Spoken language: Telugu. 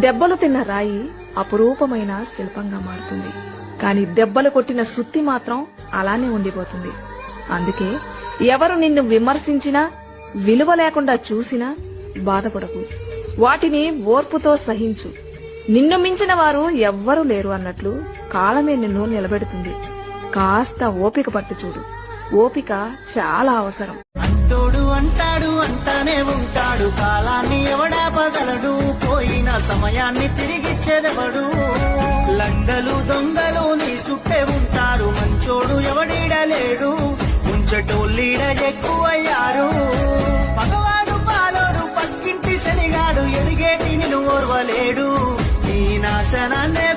దెబ్బలు తిన్న రాయి అపురూపమైన శిల్పంగా మారుతుంది. కాని దెబ్బలు కొట్టిన సుత్తి మాత్రం అలానే ఉండిపోతుంది. అందుకే ఎవరు నిన్ను విమర్శించినా, విలువ లేకుండా చూసినా బాధపడకు. వాటిని ఓర్పుతో సహించు. నిన్ను మించిన వారు ఎవ్వరూ లేరు అన్నట్లు కాలమే నిన్ను నిలబెడుతుంది. కాస్త ఓపిక పట్టు చూడు. ఓపిక చాలా అవసరం. అంటోడు అంటాడు అంటానే ఉంటాడు, కాలాన్ని ఎవడాపగలడు, పోయిన సమయాన్ని తిరిగిచ్చేదెవడు. లంగలు దొంగలు నీ చుట్టే ఉంటారు, మంచోడు ఎవడీడలేడు, ముంచటోళ్ళీడ ఎక్కువయ్యారు. పగవాడు పాలోడు పక్కింటి శనిగాడు, ఎదిగేటి నిన్ను ఓర్వలేడు, నీ నాశనాన్నే